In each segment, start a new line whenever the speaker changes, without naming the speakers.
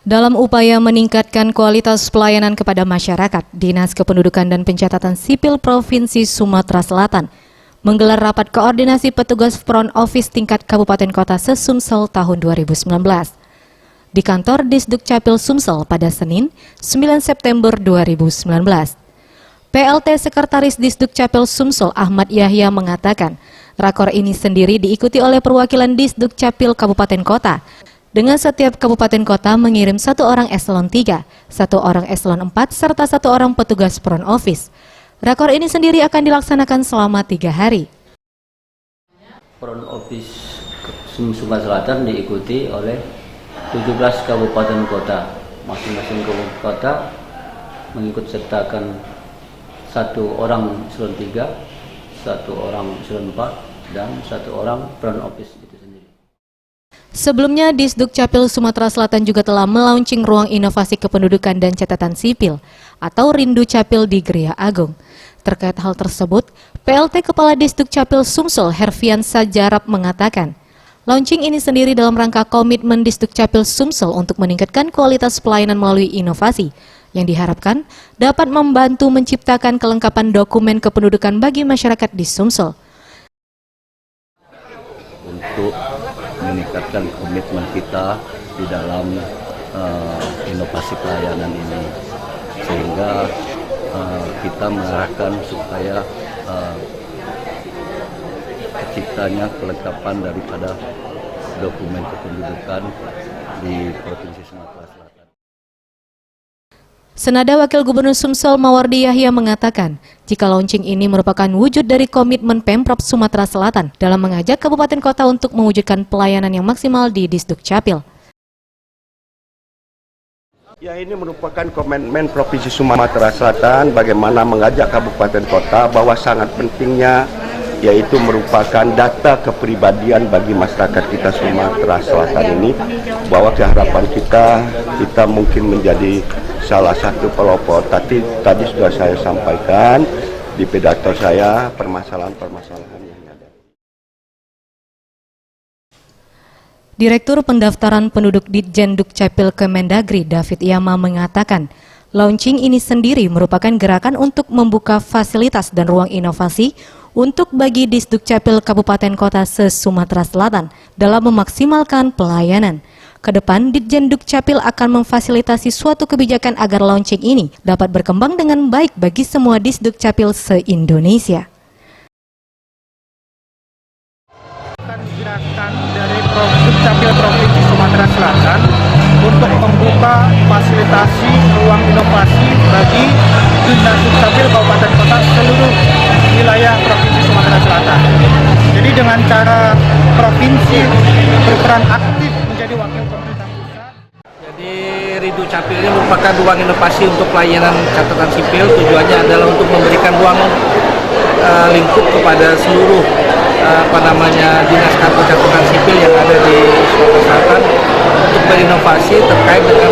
Dalam upaya meningkatkan kualitas pelayanan kepada masyarakat, Dinas Kependudukan dan Pencatatan Sipil Provinsi Sumatera Selatan menggelar rapat koordinasi petugas front office tingkat Kabupaten Kota se-Sumsel tahun 2019 di kantor Disdukcapil Sumsel pada Senin, 9 September 2019. PLT Sekretaris Disdukcapil Sumsel Ahmad Yahya mengatakan, rakor ini sendiri diikuti oleh perwakilan Disdukcapil Kabupaten Kota, dengan setiap kabupaten kota mengirim 1 orang eselon 3, 1 orang eselon 4, serta 1 orang petugas front office. Rakor ini sendiri akan dilaksanakan selama 3 hari.
Front office Sumatera Selatan diikuti oleh 17 kabupaten kota. Masing-masing kabupaten kota mengikut sertakan 1 orang eselon 3, 1 orang eselon 4, dan 1 orang front office itu sendiri.
Sebelumnya, Disdukcapil Sumatera Selatan juga telah melaunching Ruang Inovasi Kependudukan dan Catatan Sipil atau Rindu Capil di Gria Agung. Terkait hal tersebut, PLT Kepala Disdukcapil Sumsel Herfian Sajarap mengatakan, launching ini sendiri dalam rangka komitmen Disdukcapil Sumsel untuk meningkatkan kualitas pelayanan melalui inovasi yang diharapkan dapat membantu menciptakan kelengkapan dokumen kependudukan bagi masyarakat di Sumsel.
Untuk meningkatkan komitmen kita di dalam inovasi pelayanan ini, sehingga kita mengarahkan supaya terciptanya kelengkapan daripada dokumen kependudukan di Provinsi Sumatera Selatan.
Senada Wakil Gubernur Sumsel Mawardi Yahya mengatakan, jika launching ini merupakan wujud dari komitmen Pemprov Sumatera Selatan dalam mengajak kabupaten kota untuk mewujudkan pelayanan yang maksimal di Disdukcapil.
Ya, ini merupakan komitmen Provinsi Sumatera Selatan bagaimana mengajak kabupaten kota bahwa sangat pentingnya yaitu merupakan data kepribadian bagi masyarakat kita Sumatera Selatan ini, bahwa keharapan kita mungkin menjadi salah satu pelopor. Tadi sudah saya sampaikan di pidato saya permasalahan-permasalahan yang ada.
Direktur Pendaftaran Penduduk Ditjen Dukcapil Kemendagri David Yama mengatakan, launching ini sendiri merupakan gerakan untuk membuka fasilitas dan ruang inovasi untuk bagi Disdukcapil Kabupaten Kota se-Sumatera Selatan dalam memaksimalkan pelayanan. Kedepan, Ditjen Dukcapil akan memfasilitasi suatu kebijakan agar launching ini dapat berkembang dengan baik bagi semua Disdukcapil se-Indonesia.
Gerakan dari Dukcapil Provinsi Sumatera Selatan untuk membuka fasilitasi ruang inovasi bagi Dinas Dukcapil Kabupaten Kota seluruh wilayah Provinsi Sumatera Selatan. Jadi dengan cara provinsi berperan aktif menjadi wakil pemerintah pusat.
Jadi Rindu Capil ini merupakan ruang inovasi untuk pelayanan catatan sipil. Tujuannya adalah untuk memberikan ruang lingkup kepada seluruh dinas kantor catatan sipil yang ada di Sumatera Selatan untuk berinovasi terkait dengan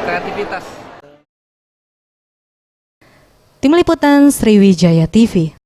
kreativitas.
Tim Liputan Sriwijaya TV.